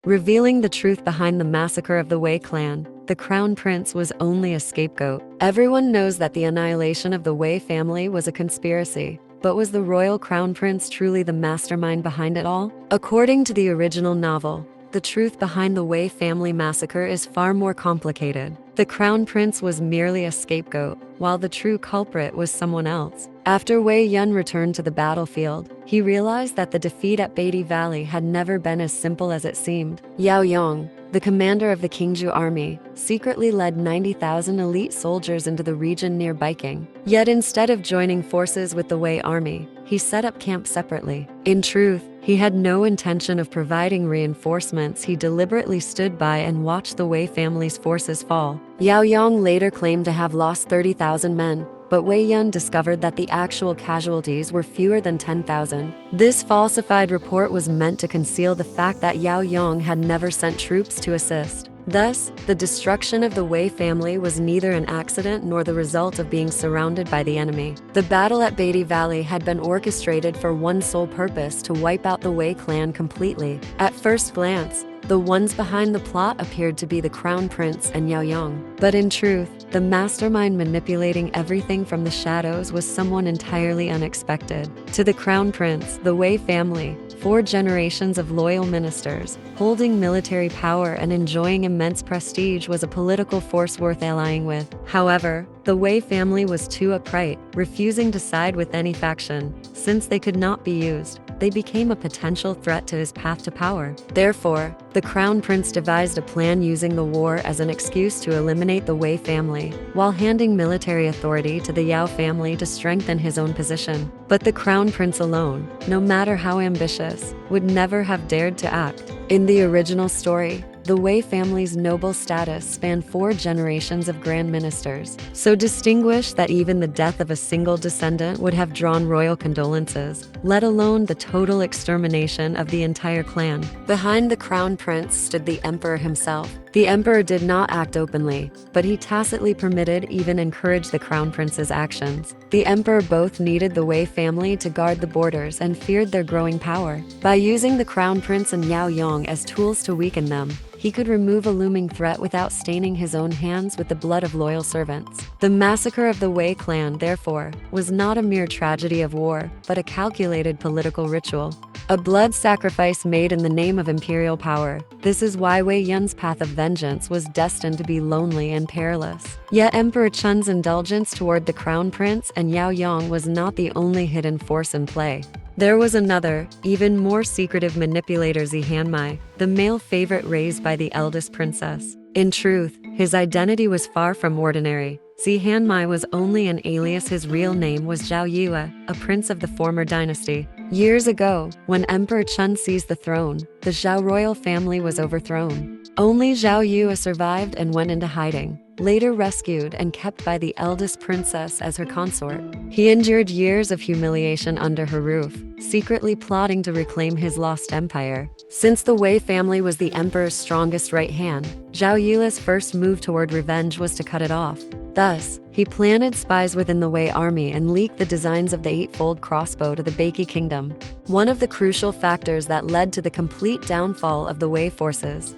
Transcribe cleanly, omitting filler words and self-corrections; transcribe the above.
revealing the truth behind the massacre of the Wei clan. The crown prince was only a scapegoat. Everyone knows that the annihilation of the Wei family was a conspiracy. But was the royal crown prince truly the mastermind behind it all? According to the original novel, the truth behind the Wei family massacre is far more complicated. The crown prince was merely a scapegoat, while the true culprit was someone else. After Wei Yun returned to the battlefield, he realized that the defeat at Beatty Valley had never been as simple as it seemed. Yao Yong, the commander of the Qingzhou army, secretly led 90,000 elite soldiers into the region near Biking. Yet instead of joining forces with the Wei army, he set up camp separately. In truth, he had no intention of providing reinforcements. He deliberately stood by and watched the Wei family's forces fall. Yao Yong later claimed to have lost 30,000 men, but Wei Yun discovered that the actual casualties were fewer than 10,000. This falsified report was meant to conceal the fact that Yao Yong had never sent troops to assist. Thus, the destruction of the Wei family was neither an accident nor the result of being surrounded by the enemy. The battle at Beatty Valley had been orchestrated for one sole purpose: to wipe out the Wei clan completely. At first glance, the ones behind the plot appeared to be the crown prince and Yao Yong. But in truth, the mastermind manipulating everything from the shadows was someone entirely unexpected. To the crown prince, the Wei family, 4 generations of loyal ministers, holding military power and enjoying immense prestige, was a political force worth allying with. However, the Wei family was too upright, refusing to side with any faction. Since they could not be used, they became a potential threat to his path to power. Therefore, the crown prince devised a plan using the war as an excuse to eliminate the Wei family, while handing military authority to the Yao family to strengthen his own position. But the crown prince alone, no matter how ambitious, would never have dared to act. In the original story, the Wei family's noble status spanned 4 generations of grand ministers, so distinguished that even the death of a single descendant would have drawn royal condolences, let alone the total extermination of the entire clan. Behind the crown prince stood the emperor himself. The emperor did not act openly, but he tacitly permitted, even encouraged, the crown prince's actions. The emperor both needed the Wei family to guard the borders and feared their growing power. By using the crown prince and Yao Yong as tools to weaken them, he could remove a looming threat without staining his own hands with the blood of loyal servants. The massacre of the Wei clan, therefore, was not a mere tragedy of war, but a calculated political ritual. A blood sacrifice made in the name of imperial power. This is why Wei Yun's path of vengeance was destined to be lonely and perilous. Yet Emperor Chun's indulgence toward the crown prince and Yao Yong was not the only hidden force in play. There was another, even more secretive manipulator, Zihanmai, the male favorite raised by the eldest princess. In truth, his identity was far from ordinary. Zihanmai was only an alias. His real name was Zhao Yue, a prince of the former dynasty. Years ago, when Emperor Chun seized the throne, the Zhao royal family was overthrown. Only Zhao Yue survived and went into hiding, later rescued and kept by the eldest princess as her consort. He endured years of humiliation under her roof, secretly plotting to reclaim his lost empire. Since the Wei family was the emperor's strongest right hand, Zhao Yue's first move toward revenge was to cut it off. Thus, he planted spies within the Wei army and leaked the designs of the 8-fold crossbow to the Beiki kingdom. One of the crucial factors that led to the complete downfall of the Wei forces.